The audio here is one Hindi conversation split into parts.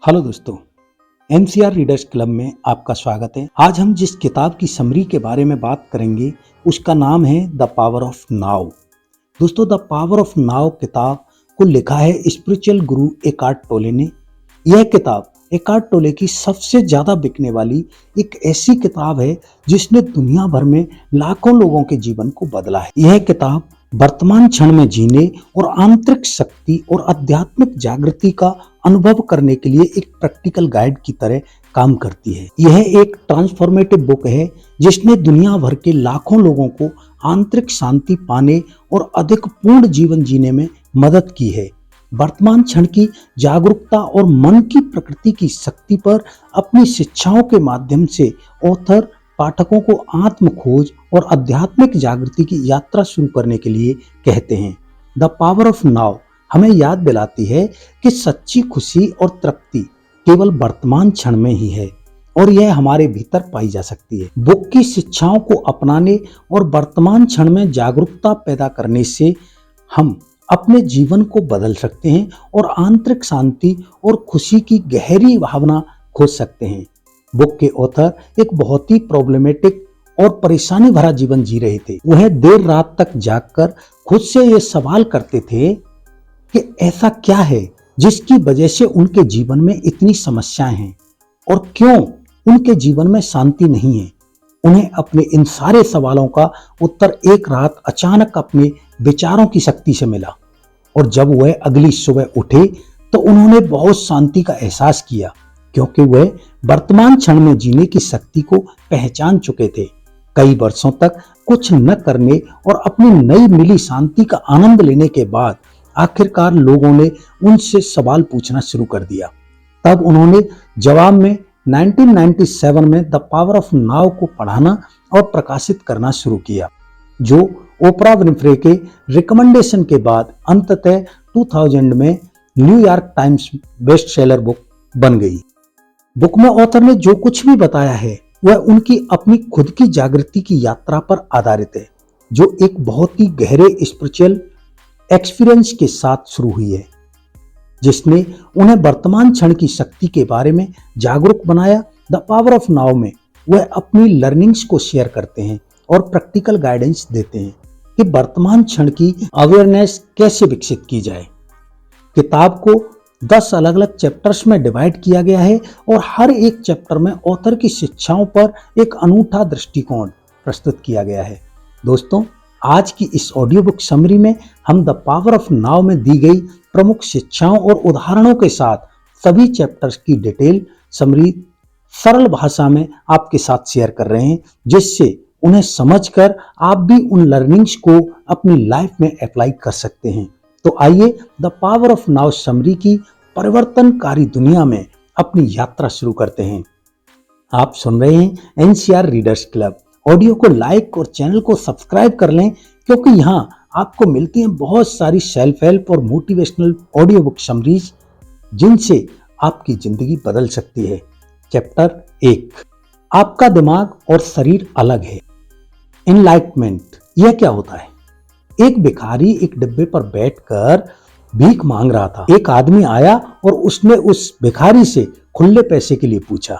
हेलो दोस्तों, एनसीआर रीडर्स क्लब में आपका स्वागत है। आज हम जिस किताब की समरी के बारे में बात करेंगे उसका नाम है द पावर ऑफ नाउ। दोस्तों, द पावर ऑफ नाउ किताब को लिखा है स्पिरिचुअल गुरु एकार्ट टोले ने। यह किताब एकार्ट टोले की सबसे ज्यादा बिकने वाली एक ऐसी किताब है जिसने दुनिया भर में लाखों लोगों के जीवन को बदला है। यह किताब वर्तमान क्षण में जीने और आंतरिक शक्ति और आध्यात्मिक जागृति का अनुभव करने के लिए एक प्रैक्टिकल गाइड की तरह काम करती है। यह एक ट्रांसफॉर्मेटिव बुक है जिसने दुनिया भर के लाखों लोगों को आंतरिक शांति पाने और अधिक पूर्ण जीवन जीने में मदद की है। वर्तमान क्षण की जागरूकता और मन की प्रकृति की शक्ति पर अपनी शिक्षाओं के माध्यम से ऑथर पाठकों को आत्म खोज और आध्यात्मिक जागृति की यात्रा शुरू करने के लिए कहते हैं। द पावर ऑफ नाउ हमें याद दिलाती है कि सच्ची खुशी और तृप्ति केवल वर्तमान क्षण में ही है और यह हमारे भीतर पाई जा सकती है। बुक की शिक्षाओं को अपनाने और वर्तमान क्षण में जागरूकता पैदा करने से हम अपने जीवन को बदल सकते हैं और आंतरिक शांति और खुशी की गहरी भावना खोज सकते हैं। बुक के ऑथर एक बहुत ही प्रॉब्लमेटिक और परेशानी भरा जीवन जी रहे थे। वह देर रात तक जागकर खुद से ये सवाल करते थे कि ऐसा क्या है जिसकी वजह से उनके जीवन में इतनी समस्याएं हैं और क्यों उनके जीवन में शांति नहीं है। उन्हें अपने इन सारे सवालों का उत्तर एक रात अचानक अपने विचारों की शक्ति से मिला और जब वह अगली सुबह उठे तो उन्होंने बहुत शांति का एहसास किया, क्योंकि वह वर्तमान क्षण में जीने की शक्ति को पहचान चुके थे। कई वर्षों तक कुछ न करने और अपनी नई मिली शांति का आनंद लेने के बाद आखिरकार लोगों ने उनसे सवाल पूछना शुरू कर दिया। तब उन्होंने जवाब में 1997 में द पावर ऑफ नाउ को पढ़ाना और प्रकाशित करना शुरू किया, जो ओपरा विनफ्रे के रिकमेंडेशन के बाद अंततः 2000 में New York times best seller book बन गई। बुक में ऑथर ने जो कुछ भी बताया है वह उनकी अपनी खुद की जागृति की यात्रा पर आधारित है, जो एक बहुत ही गहरे स्पिरिचुअल एक्सपीरियंस के साथ शुरू हुई है, जिसने उन्हें वर्तमान क्षण की शक्ति के बारे में जागरूक बनाया। द पावर ऑफ नाउ में वह अपनी लर्निंग्स को शेयर करते हैं और प्रैक्टिकल गाइडेंस देते हैं कि वर्तमान क्षण की अवेयरनेस कैसे विकसित की जाए। किताब को 10 अलग अलग चैप्टर्स में डिवाइड किया गया है और हर एक चैप्टर में ऑथर की शिक्षाओं पर एक अनूठा दृष्टिकोण प्रस्तुत किया गया है। दोस्तों, आज की इस ऑडियो बुक समरी में हम द पावर ऑफ नाउ में दी गई प्रमुख शिक्षाओं और उदाहरणों के साथ सभी चैप्टर्स की डिटेल समरी सरल भाषा में आपके साथ शेयर कर रहे हैं, जिससे उन्हें समझकर आप भी उन लर्निंग्स को अपनी लाइफ में अप्लाई कर सकते हैं। तो आइए the power of now summary की परिवर्तनकारी दुनिया में अपनी यात्रा शुरू करते हैं। आप सुन रहे हैं एनसीआर रीडर्स क्लब। ऑडियो को लाइक और चैनल को सब्सक्राइब कर लें, क्योंकि यहाँ आपको मिलती हैं बहुत सारी सेल्फ हेल्प और मोटिवेशनल ऑडियो बुक समरीज जिनसे आपकी जिंदगी बदल सकती है। चैप्टर 1, आपका दिमाग और शरीर अलग है। एनलाइटमेंट, यह क्या होता है? एक भिखारी एक डिब्बे पर बैठकर भीख मांग रहा था। एक आदमी आया और उसने उस भिखारी से खुले पैसे के लिए पूछा।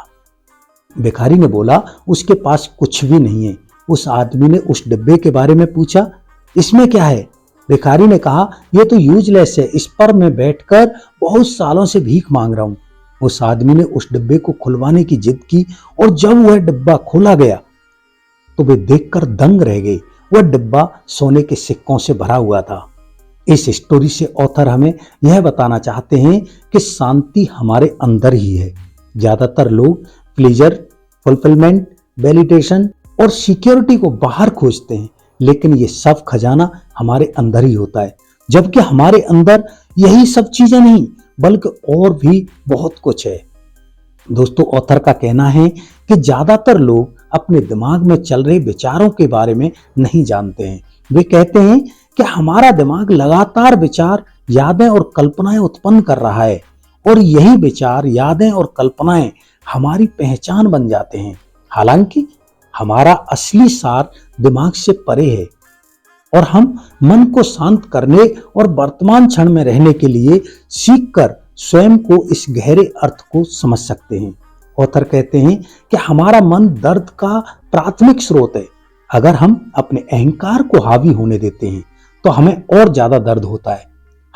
भिखारी ने बोला उसके पास कुछ भी नहीं है। उस आदमी ने उस डिब्बे के बारे में पूछा, इसमें क्या है? भिखारी ने कहा, यह तो यूजलेस है, इस पर मैं बैठकर बहुत सालों से भीख मांग रहा हूं। उस आदमी ने उस डिब्बे को खुलवाने की जिद की और जब वह डिब्बा खोला गया तो वे देखकर दंग रह गए। वह डिब्बा सोने के सिक्कों से भरा हुआ था। इस स्टोरी से ऑथर हमें यह बताना चाहते हैं कि शांति हमारे अंदर ही है। ज्यादातर लोग प्लेजर, फुलफिलमेंट, वैलिडेशन और सिक्योरिटी को बाहर खोजते हैं, लेकिन ये सब खजाना हमारे अंदर ही होता है। जबकि हमारे अंदर यही सब चीजें नहीं बल्कि और भी बहुत कुछ है। दोस्तों, ऑथर का कहना है कि ज्यादातर लोग अपने दिमाग में चल रहे विचारों के बारे में नहीं जानते हैं। वे कहते हैं कि हमारा दिमाग लगातार विचार, यादें और कल्पनाएं उत्पन्न कर रहा है और यही विचार, यादें और कल्पनाएं हमारी पहचान बन जाते हैं। हालांकि हमारा असली सार दिमाग से परे है और हम मन को शांत करने और वर्तमान क्षण में रहने के लिए सीखकर स्वयं को इस गहरे अर्थ को समझ सकते हैं। ऑथर कहते हैं कि हमारा मन दर्द का प्राथमिक स्रोत है। अगर हम अपने अहंकार को हावी होने देते हैं तो हमें और ज्यादा दर्द होता है।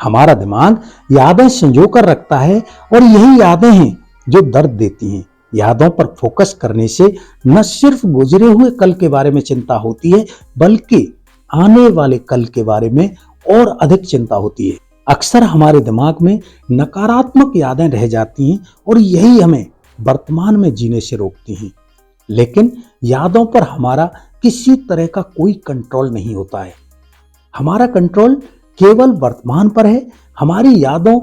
हमारा दिमाग यादें संजो कर रखता है और यही यादें हैं जो दर्द देती हैं। यादों पर फोकस करने से न सिर्फ गुजरे हुए कल के बारे में चिंता होती है, बल्कि आने वाले कल के बारे में और अधिक चिंता होती है। अक्सर हमारे दिमाग में नकारात्मक यादें रह जाती हैं और यही हमें वर्तमान में जीने से रोकती हैं। लेकिन यादों पर हमारा किसी तरह का कोई कंट्रोल नहीं होता है। हमारा कंट्रोल केवल वर्तमान पर है। हमारी यादों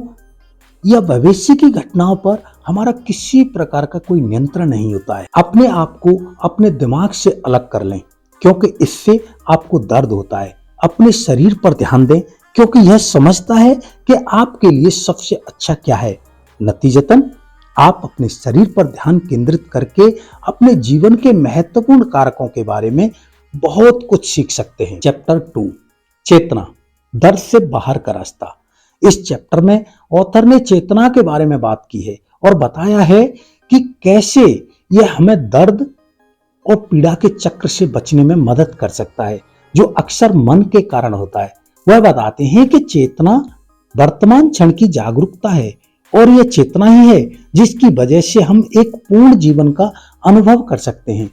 या भविष्य की घटनाओं पर हमारा किसी प्रकार का कोई नियंत्रण नहीं होता है। अपने आप को अपने दिमाग से अलग कर लें, क्योंकि इससे आपको दर्द होता है। अपने शरीर पर ध्यान दें, क्योंकि यह समझता है कि आपके लिए सबसे अच्छा क्या है। नतीजतन आप अपने शरीर पर ध्यान केंद्रित करके अपने जीवन के महत्वपूर्ण कारकों के बारे में बहुत कुछ सीख सकते हैं। चैप्टर 2, चेतना, दर्द से बाहर का रास्ता। इस चैप्टर में ऑथर ने चेतना के बारे में बात की है और बताया है कि कैसे यह हमें दर्द और पीड़ा के चक्र से बचने में मदद कर सकता है, जो अक्सर मन के कारण होता है। वह बताते हैं कि चेतना वर्तमान क्षण की जागरूकता है और यह चेतना ही है जिसकी वजह से हम एक पूर्ण जीवन का अनुभव कर सकते हैं।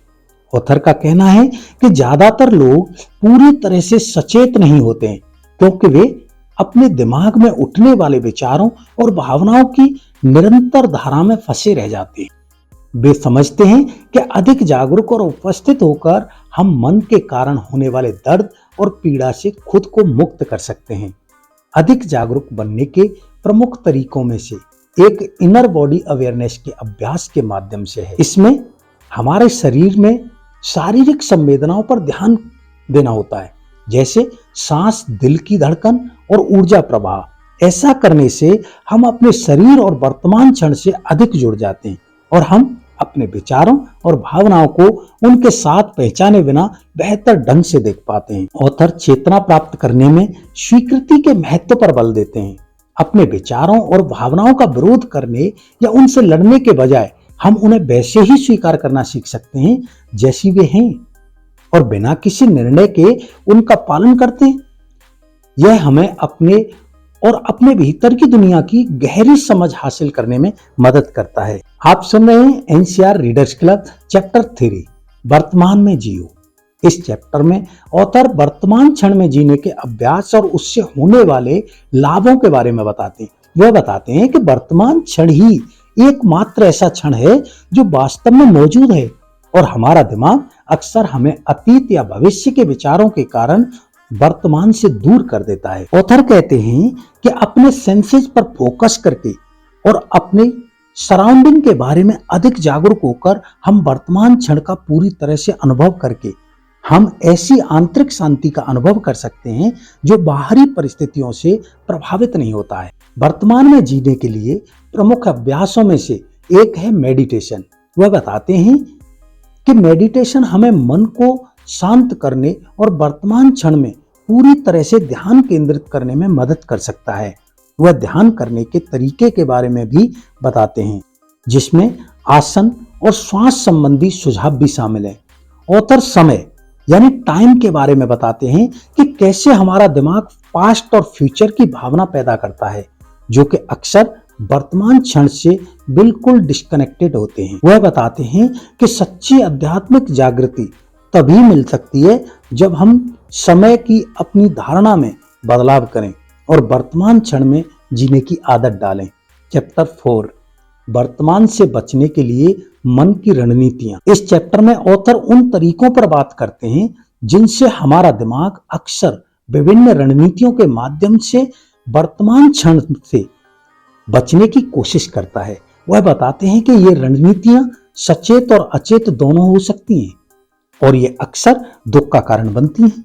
ऑथर का कहना है कि ज्यादातर लोग पूरी तरह से सचेत नहीं होते हैं, क्योंकि वे अपने दिमाग में उठने वाले विचारों और भावनाओं की निरंतर धारा में फंसे रह जाते हैं। वे समझते हैं कि अधिक जागरूक और उपस्थित होकर हम मन के कारण होने वाले दर्द और पीड़ा से खुद को मुक्त कर सकते हैं। अधिक जागरूक बनने के प्रमुख तरीकों में से एक इनर बॉडी अवेयरनेस के अभ्यास के माध्यम से है। इसमें हमारे शरीर में शारीरिक संवेदनाओं पर ध्यान देना होता है, जैसे सांस, दिल की धड़कन और ऊर्जा प्रवाह। ऐसा करने से हम अपने शरीर और वर्तमान क्षण से अधिक जुड़ जाते हैं और हम अपने विचारों और भावनाओं को उनके साथ पहचाने बिना बेहतर ढंग से देख पाते हैं। ऑथर चेतना प्राप्त करने में स्वीकृति के महत्व पर बल देते हैं। अपने विचारों और भावनाओं का विरोध करने या उनसे लड़ने के बजाय हम उन्हें वैसे ही स्वीकार करना सीख सकते हैं जैसी वे हैं और बिना किसी निर्णय के उनका पालन करते हैं। यह हमें अपने भीतर की दुनिया की गहरी समझ हासिल करने में मदद करता है। आप सुन रहे हैं एनसीआर रीडर्स क्लब चैप्टर 3, वर्तमान में जियो। इस चैप्टर में ऑथर वर्तमान क्षण में जीने के अभ्यास और उससे होने वाले लाभों के बारे में बताते हैं। वह बताते हैं कि वर्तमान क्षण ही एकमात्र ऐसा क्षण है जो वास्तव में मौजूद है और हमारा दिमाग अक्सर हमें अतीत या भविष्य के विचारों के कारण वर्तमान से दूर कर देता है। ऑथर कहते हैं कि अपने सेंसेस पर फोकस करके और अपने सराउंडिंग के बारे में अधिक जागरूक होकर हम वर्तमान क्षण का पूरी तरह से अनुभव करके हम ऐसी आंतरिक शांति का अनुभव कर सकते हैं जो बाहरी परिस्थितियों से प्रभावित नहीं होता है। वर्तमान में जीने के लिए प्रमुख अभ्यासों में से एक है मेडिटेशन। वह बताते हैं कि मेडिटेशन हमें मन को शांत करने और वर्तमान क्षण में पूरी तरह से ध्यान केंद्रित करने में मदद कर सकता है। वह ध्यान करने के तरीके के बारे में भी बताते हैं, जिसमें आसन और श्वास संबंधी सुझाव भी शामिल है। ऑथर समय यानी टाइम के बारे में बताते हैं कि कैसे हमारा दिमाग पास्ट और फ्यूचर की भावना पैदा करता है, जो कि अक्सर वर्तमान क्षण से बिल्कुल डिस्कनेक्टेड होते हैं। वह बताते हैं कि सच्ची आध्यात्मिक जागृति तभी मिल सकती है जब हम समय की अपनी धारणा में बदलाव करें और वर्तमान क्षण में जीने की आदत डालें। चैप्टर 4, वर्तमान से बचने के लिए मन की रणनीतियां। इस चैप्टर में ऑथर उन तरीकों पर बात करते हैं जिनसे हमारा दिमाग अक्सर विभिन्न रणनीतियों के माध्यम से वर्तमान क्षण से बचने की कोशिश करता है। वह बताते हैं कि ये रणनीतियां सचेत और अचेत दोनों हो सकती हैं और ये अक्सर दुख का कारण बनती हैं।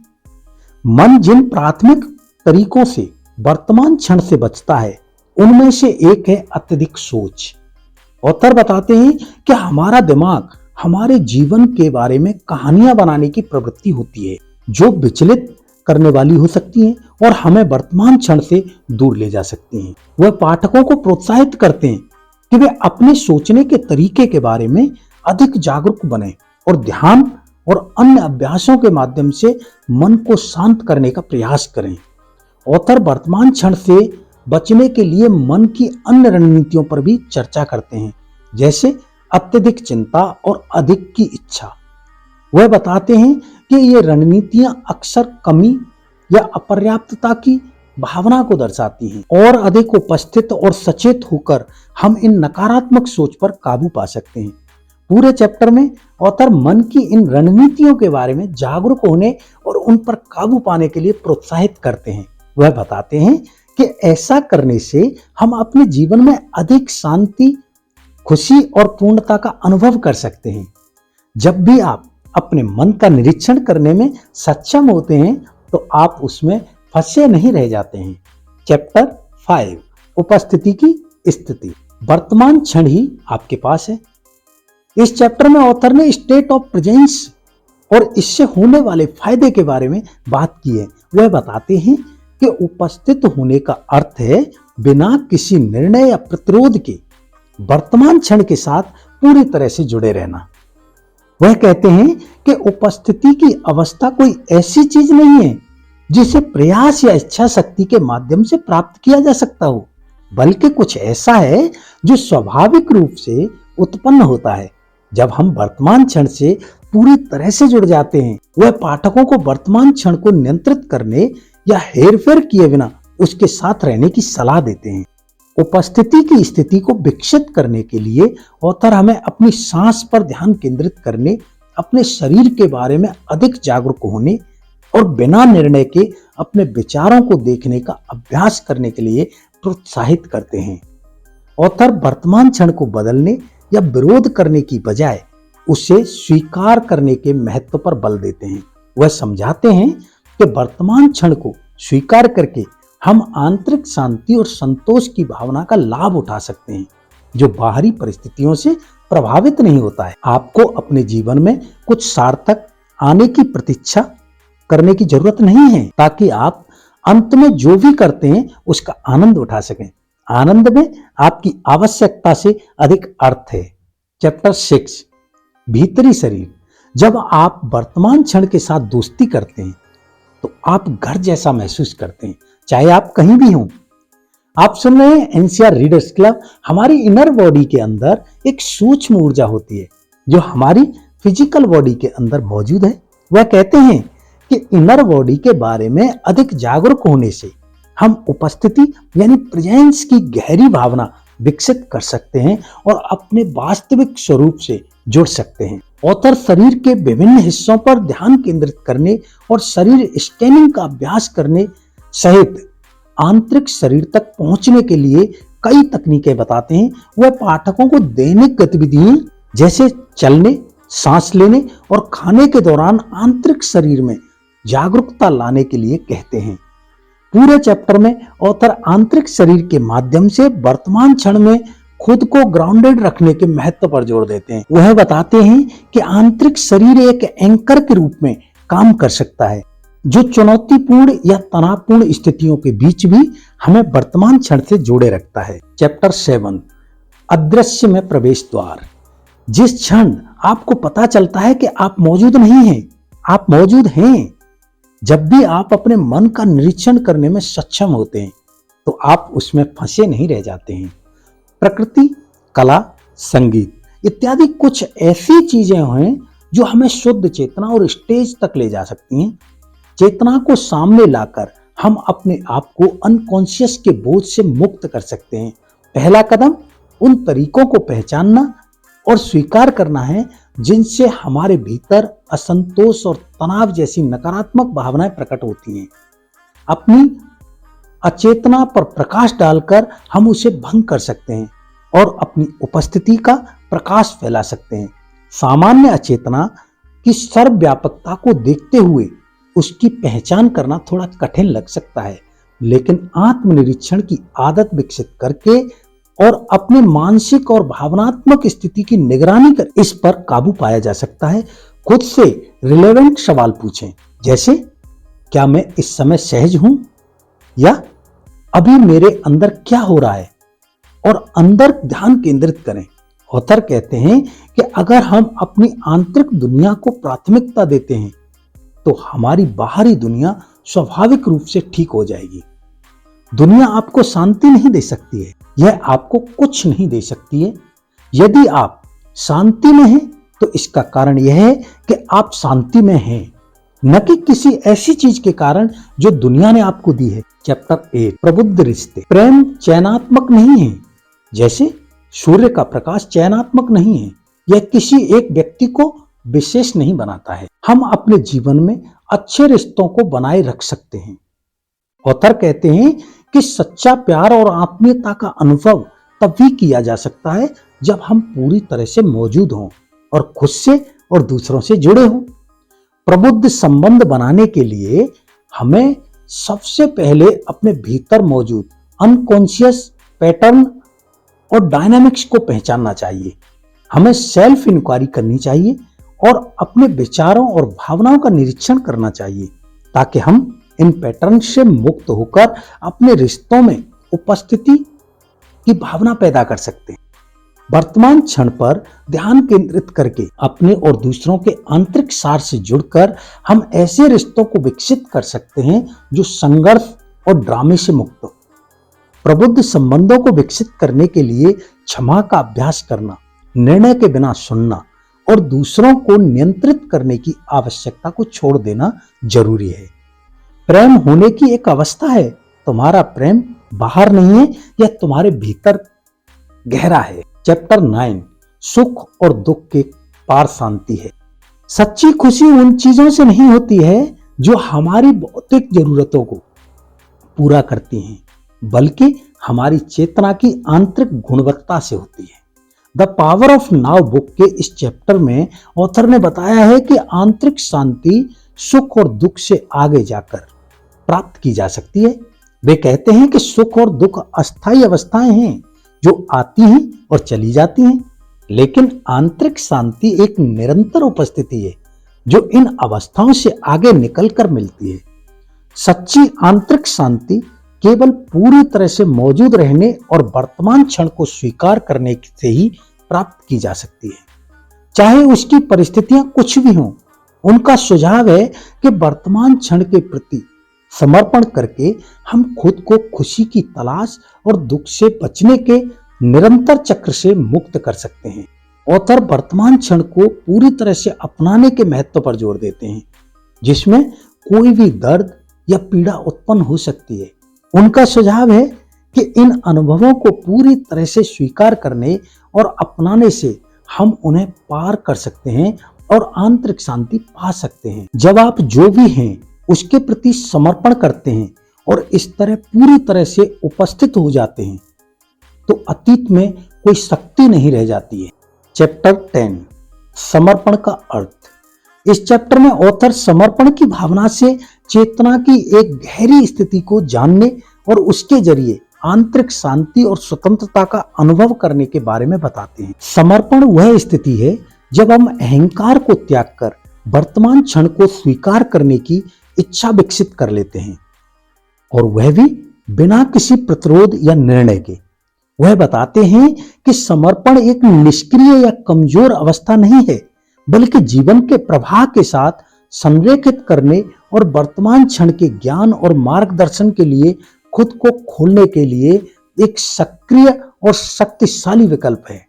मन जिन प्राथमिक तरीकों से वर्तमान क्षण से बचता है उनमें से एक है अत्यधिक सोच। ऑथर बताते हैं कि हमारा दिमाग हमारे जीवन के बारे में कहानियां बनाने की प्रवृत्ति होती है, जो विचलित करने वाली हो सकती हैं और हमें वर्तमान क्षण से दूर ले जा सकती हैं। वह पाठकों को प्रोत्साहित करते हैं कि वे अपने सोचने के तरीके के बारे में अधिक जागरूक बने और ध्यान और अन्य अभ्यासों के माध्यम से मन को शांत करने का प्रयास करें। ऑथर वर्तमान क्षण से बचने के लिए मन की अन्य रणनीतियों पर भी चर्चा करते हैं, जैसे अत्यधिक चिंता और अधिक की इच्छा। वह बताते हैं कि ये रणनीतियां अक्सर कमी या अपर्याप्तता की भावना को दर्शाती हैं और अधिक उपस्थित और सचेत होकर हम इन नकारात्मक सोच पर काबू पा सकते हैं। पूरे चैप्टर में ऑथर मन की इन रणनीतियों के बारे में जागरूक होने और उन पर काबू पाने के लिए प्रोत्साहित करते हैं। वह बताते हैं कि ऐसा करने से हम अपने जीवन में अधिक शांति, खुशी और पूर्णता का अनुभव कर सकते हैं। जब भी आप अपने मन का निरीक्षण करने में सक्षम होते हैं तो आप उसमें फंसे नहीं रह जाते हैं। चैप्टर 5, उपस्थिति की स्थिति। वर्तमान क्षण ही आपके पास है। इस चैप्टर में ऑथर ने स्टेट ऑफ प्रेजेंस और इससे होने वाले फायदे के बारे में बात की है। वह बताते हैं कि उपस्थित होने का अर्थ है बिना किसी निर्णय या प्रतिरोध के वर्तमान क्षण के साथ पूरी तरह से जुड़े रहना। वह कहते हैं कि उपस्थिति की अवस्था कोई ऐसी चीज नहीं है जिसे प्रयास या इच्छा शक्ति के माध्यम से प्राप्त किया जा सकता हो, बल्कि कुछ ऐसा है जो स्वाभाविक रूप से उत्पन्न होता है जब हम वर्तमान क्षण से पूरी तरह से जुड़ जाते हैं। वह पाठकों को वर्तमान क्षण को नियंत्रित करने या हेरफेर किए बिना उसके साथ रहने की सलाह देते हैं। उपस्थिति की स्थिति को विकसित करने के लिए ऑथर हमें अपनी सांस पर ध्यान केंद्रित करने, अपने शरीर के बारे में अधिक जागरूक होने और बिना निर्णय के अपने विचारों को देखने का अभ्यास करने के लिए प्रोत्साहित करते हैं। ऑथर वर्तमान क्षण को बदलने या विरोध करने की बजाय उसे स्वीकार करने के महत्व पर बल देते हैं। वह समझाते हैं कि वर्तमान क्षण को स्वीकार करके हम आंतरिक शांति और संतोष की भावना का लाभ उठा सकते हैं, जो बाहरी परिस्थितियों से प्रभावित नहीं होता है। आपको अपने जीवन में कुछ सार्थक आने की प्रतीक्षा करने की जरूरत नहीं है, ताकि आप अंत में जो भी करते हैं उसका आनंद उठा सकें। आनंद में आपकी आवश्यकता से अधिक अर्थ है। चैप्टर 6, भीतरी शरीर। जब आप वर्तमान क्षण के साथ दोस्ती करते हैं तो आप घर जैसा महसूस करते हैं, चाहे आप कहीं भी हों। आप सुन रहे हैं एनसीआर रीडर्स क्लब। हमारी इनर बॉडी के अंदर एक सूक्ष्म ऊर्जा होती है जो हमारी फिजिकल बॉडी के अंदर मौजूद है। वह कहते हैं कि इनर बॉडी के बारे में अधिक जागरूक होने से हम उपस्थिति यानी प्रेजेंस की गहरी भावना विकसित कर सकते हैं और अपने वास्तविक स्वरूप से जुड़ सकते हैं। ऑथर शरीर के विभिन्न हिस्सों पर ध्यान केंद्रित करने और शरीर स्कैनिंग का अभ्यास करने सहित आंतरिक शरीर तक पहुंचने के लिए कई तकनीकें बताते हैं। वह पाठकों को दैनिक गतिविधियों जैसे चलने, सांस लेने और खाने के दौरान आंतरिक शरीर में जागरूकता लाने के लिए कहते हैं। पूरे चैप्टर में ऑथर आंतरिक शरीर के माध्यम से वर्तमान क्षण में खुद को ग्राउंडेड रखने के महत्व पर जोर देते हैं। वह बताते हैं कि आंतरिक शरीर एक एंकर के रूप में काम कर सकता है, जो चुनौतीपूर्ण या तनावपूर्ण स्थितियों के बीच भी हमें वर्तमान क्षण से जोड़े रखता है। चैप्टर 7, अदृश्य में प्रवेश द्वार। जिस क्षण आपको पता चलता है कि आप मौजूद नहीं हैं, आप मौजूद हैं। जब भी आप अपने मन का निरीक्षण करने में सक्षम होते हैं तो आप उसमें फंसे नहीं रह जाते हैं। प्रकृति, कला, संगीत इत्यादि कुछ ऐसी चीजें हैं जो हमें शुद्ध चेतना और स्टेज तक ले जा सकती हैं। चेतना को सामने लाकर हम अपने आप को अनकॉन्शियस के बोझ से मुक्त कर सकते हैं। पहला कदम उन तरीकों को पहचानना और स्वीकार करना है जिनसे हमारे भीतर असंतोष और तनाव जैसी नकारात्मक भावनाएं प्रकट होती हैं। अपनी अचेतना पर प्रकाश डालकर हम उसे भंग कर सकते हैं और अपनी उपस्थिति का प्रकाश फैला सकते हैं। सामान्य अचेतना की सर्वव्यापकता को देखते हुए उसकी पहचान करना थोड़ा कठिन लग सकता है, लेकिन आत्मनिरीक्षण की आदत विकसित करके और अपने मानसिक और भावनात्मक स्थिति की निगरानी कर इस पर काबू पाया जा सकता है। खुद से रिलेवेंट सवाल पूछें, जैसे क्या मैं इस समय सहज हूं या अभी मेरे अंदर क्या हो रहा है, और अंदर ध्यान केंद्रित करें। ऑथर कहते हैं कि अगर हम अपनी आंतरिक दुनिया को प्राथमिकता देते हैं तो हमारी बाहरी दुनिया स्वाभाविक रूप से ठीक हो जाएगी। दुनिया आपको शांति नहीं दे सकती है, यह आपको कुछ नहीं दे सकती है। यदि आप शांति में हैं तो इसका कारण यह है कि आप शांति में हैं, न कि किसी ऐसी चीज के कारण जो दुनिया ने आपको दी है। चैप्टर 8 प्रबुद्ध रिश्ते। प्रेम चयनात्मक नहीं है, जैसे सूर्य का प्रकाश चयनात्मक नहीं है। यह किसी एक व्यक्ति को विशेष नहीं बनाता है। हम अपने जीवन में अच्छे रिश्तों को बनाए रख सकते हैं। ऑथर कहते हैं कि सच्चा प्यार और आत्मीयता का अनुभव तभी किया जा सकता है जब हम पूरी तरह से मौजूद हों और खुद से और दूसरों से जुड़े हों। प्रबुद्ध संबंध बनाने के लिए हमें सबसे पहले अपने भीतर मौजूद अनकॉन्शियस पैटर्न और डायनामिक्स को पहचानना चाहिए। हमें सेल्फ इंक्वायरी करनी चाहिए और अपने विचारों और भावनाओं का निरीक्षण करना चाहिए, ताकि हम इन पैटर्न से मुक्त होकर अपने रिश्तों में उपस्थिति की भावना पैदा कर सकते हैं। वर्तमान क्षण पर ध्यान केंद्रित करके अपने और दूसरों के आंतरिक सार से जुड़कर हम ऐसे रिश्तों को विकसित कर सकते हैं जो संघर्ष और ड्रामे से मुक्त हो। प्रबुद्ध संबंधों को विकसित करने के लिए क्षमा का अभ्यास करना, निर्णय के बिना सुनना और दूसरों को नियंत्रित करने की आवश्यकता को छोड़ देना जरूरी है। प्रेम होने की एक अवस्था है। तुम्हारा प्रेम बाहर नहीं है, यह तुम्हारे भीतर गहरा है। चैप्टर 9 सुख और दुख के पार शांति है। सच्ची खुशी उन चीजों से नहीं होती है जो हमारी भौतिक जरूरतों को पूरा करती हैं, बल्कि हमारी चेतना की आंतरिक गुणवत्ता से होती है। The power of now book के इस चैप्टर में ऑथर ने बताया है कि आंतरिक शांति सुख और दुख से आगे जाकर प्राप्त की जा सकती है। वे कहते हैं कि सुख और दुख अस्थायी अवस्थाएं हैं जो आती हैं और चली जाती हैं, लेकिन आंतरिक शांति एक निरंतर उपस्थिति है जो इन अवस्थाओं से आगे निकलकर मिलती है। सच्ची आंतरिक शांति केवल पूरी तरह से मौजूद रहने और वर्तमान क्षण को स्वीकार करने से ही प्राप्त की जा सकती है, चाहे उसकी परिस्थितियां कुछ भी हों। उनका सुझाव है कि वर्तमान क्षण के प्रति समर्पण करके हम खुद को खुशी की तलाश और दुख से बचने के निरंतर चक्र से मुक्त कर सकते हैं। ऑथर वर्तमान क्षण को पूरी तरह से अपनाने के महत्व पर जोर देते हैं, जिसमें कोई भी दर्द या पीड़ा उत्पन्न हो सकती है। उनका सुझाव है कि इन अनुभवों को पूरी तरह से स्वीकार करने और अपनाने से हम उन्हें पार कर सकते हैं और आंतरिक शांति पा सकते हैं। जब आप जो भी हैं उसके प्रति समर्पण करते हैं और इस तरह पूरी तरह से उपस्थित हो जाते हैं, तो अतीत में कोई शक्ति नहीं रह जाती है। चैप्टर 10 समर्पण का अर्थ। इस चैप्टर में ऑथर समर्पण की भावना से चेतना की एक गहरी स्थिति को जानने और उसके जरिए आंतरिक शांति और स्वतंत्रता का अनुभव करने के बारे में बताते हैं। समर्पण वह स्थिति है जब हम अहंकार को त्याग कर वर्तमान क्षण को स्वीकार करने की इच्छा विकसित कर लेते हैं, और वह भी बिना किसी प्रतिरोध या निर्णय के। वह बताते हैं कि समर्पण एक निष्क्रिय या कमजोर अवस्था नहीं है, बल्कि जीवन के प्रवाह के साथ संरेखित करने और वर्तमान क्षण के ज्ञान और मार्गदर्शन के लिए खुद को खोलने के लिए एक सक्रिय और शक्तिशाली विकल्प है।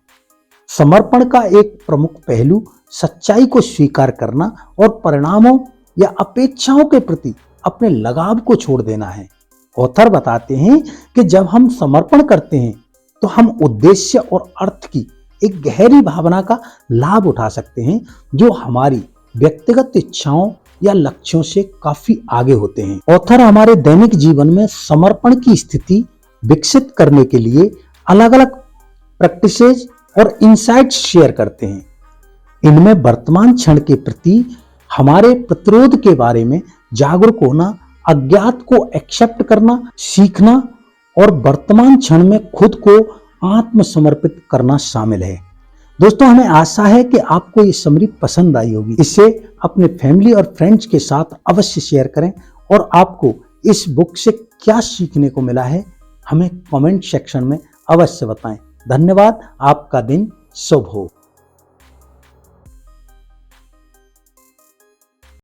समर्पण का एक प्रमुख पहलू सच्चाई को स्वीकार करना और परिणामों या अपेक्षाओं के प्रति अपने लगाव को छोड़ देना है। ऑथर बताते हैं कि जब हम समर्पण करते हैं तो हम उद्देश्य और अर्थ की एक गहरी भावना का लाभ उठा सकते हैं, जो हमारी व्यक्तिगत इच्छाओं या लक्ष्यों से काफी आगे होते हैं। ऑथर हमारे दैनिक जीवन में समर्पण की स्थिति विकसित करने के लिए अलग अलग प्रैक्टिसेज और इनसाइट्स शेयर करते हैं। इनमें वर्तमान क्षण के प्रति हमारे प्रतिरोध के बारे में जागरूक होना, अज्ञात को एक्सेप्ट करना सीखना और वर्तमान क्षण में खुद को आत्मसमर्पित करना शामिल है। दोस्तों, हमें आशा है कि आपको ये समरी पसंद आई होगी। इसे अपने फैमिली और फ्रेंड्स के साथ अवश्य शेयर करें और आपको इस बुक से क्या सीखने को मिला है हमें कमेंट सेक्शन में अवश्य बताएं। धन्यवाद। आपका दिन शुभ हो।